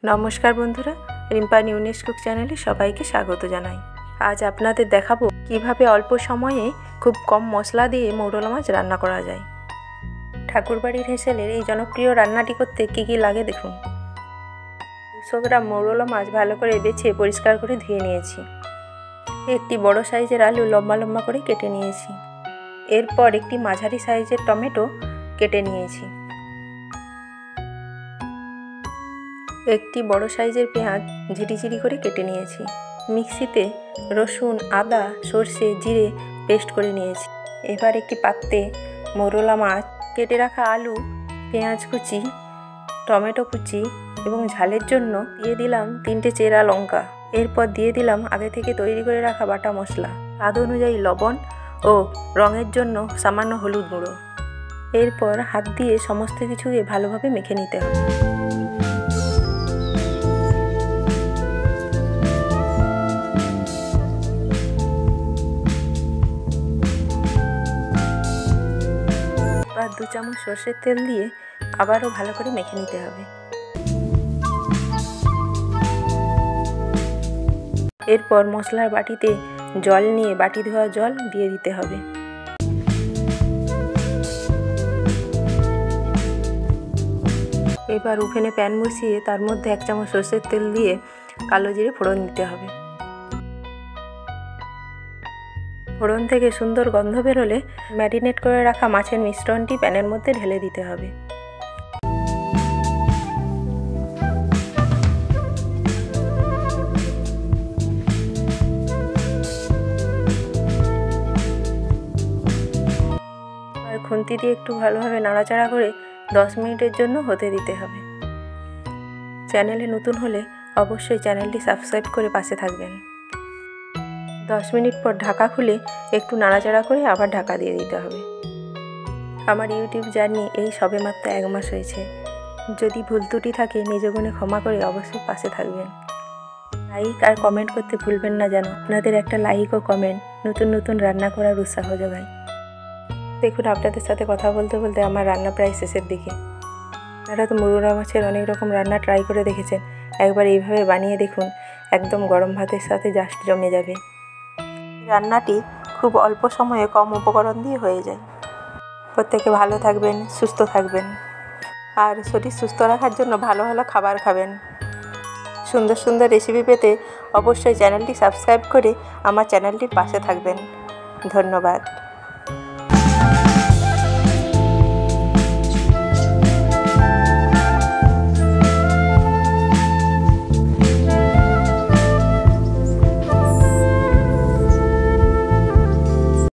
नमस्कार बंधुरा रिम्पा निउनेस कुक चैनेले सबाइके स्वागत जानाई। आज आपनादेर देखाबो किभाबे अल्प समये खूब कम मशला दिए मौरला माछ रान्ना करा जाय। ठाकुरबाड़िर हेसेलेर एई जनप्रिय रान्नाटी करते कि लागे देखुन। 200 ग्राम मौरला माछ भालो करे बेছে परिष्कार करे धुए निয়েছি। একটি বড় সাইজের আলু লম্বা লম্বা করে কেটে নিয়েছি। এরপর একটি মাঝারি সাইজের টমেটো কেটে নিয়েছি। একটি বড় সাইজের পেঁয়াজ ঝিরিঝিরি করে কেটে নিয়েছি। মিক্সিতে রসুন, আদা, সরষে, জিরে পেস্ট করে নিয়েছি। এবার একটি পাত্রে মৌরলা মাছ, কেটে রাখা আলু, পেঁয়াজ কুচি, টমেটো কুচি এবং ঝালের জন্য দিয়ে দিলাম 3টে চেরা লঙ্কা। এরপর দিয়ে দিলাম আগে থেকে তৈরি করে রাখা বাটা মশলা, স্বাদ অনুযায়ী লবণ ও রঙের জন্য সামান্য হলুদ গুঁড়ো। এরপর হাত দিয়ে সমস্ত কিছুকে ভালোভাবে মেখে নিতে হবে। এবার 2 চামচ সরষের তেল দিয়ে আবারও ভালো করে মেখে নিতে হবে। এরপর মশলার বাটিতে জল নিয়ে বাটি ধোয়া জল দিয়ে দিতে হবে। এবার ওভেনে প্যান বসিয়ে তার মধ্যে 1 চামচ সরষের তেল দিয়ে কালো জিরে ফোড়ন দিতে হবে। ফোড়ন থেকে সুন্দর গন্ধ বেরোলে ম্যারিনেট করে রাখা মাছের মিশ্রণটি প্যানের মধ্যে ঢেলে দিতে হবে। আর খুন্তি দিয়ে একটু ভালোভাবে নাড়াচাড়া করে 10 মিনিটের জন্য হতে দিতে হবে। চ্যানেলে নতুন হলে অবশ্যই চ্যানেলটি সাবস্ক্রাইব করে পাশে থাকবেন। 10 মিনিট পর ঢাকা খুলে একটু নাড়াচাড়া করে আবার ঢাকা দিয়ে দিতে হবে। আমার ইউটিউব জার্নি এই সবেমাত্র 1 মাস হয়েছে। যদি ভুল ত্রুটি থাকে নিজ গুণে ক্ষমা করে অবশ্যই পাশে থাকবেন। লাইক আর কমেন্ট করতে ভুলবেন না যেন। আপনাদের একটা লাইক ও কমেন্ট নতুন নতুন রান্না করার উৎসাহ যোগায়। দেখুন আপনাদের সাথে কথা বলতে বলতে আমার রান্না প্রায় শেষের দিকে। আপনারা তো মৌরলা মাছের অনেক রকম রান্না ট্রাই করে দেখেছেন, একবার এইভাবে বানিয়ে দেখুন, একদম গরম ভাতের সাথে জাস্ট জমে যাবে। রান্নাটি খুব অল্প সময়ে কম উপকরণ দিয়ে হয়ে যায়। প্রত্যেকে ভালো থাকবেন, সুস্থ থাকবেন, আর শরীর সুস্থ রাখার জন্য ভালো ভালো খাবার খাবেন। সুন্দর সুন্দর রেসিপি পেতে অবশ্যই চ্যানেলটি সাবস্ক্রাইব করে আমার চ্যানেলটির পাশে থাকবেন। ধন্যবাদ।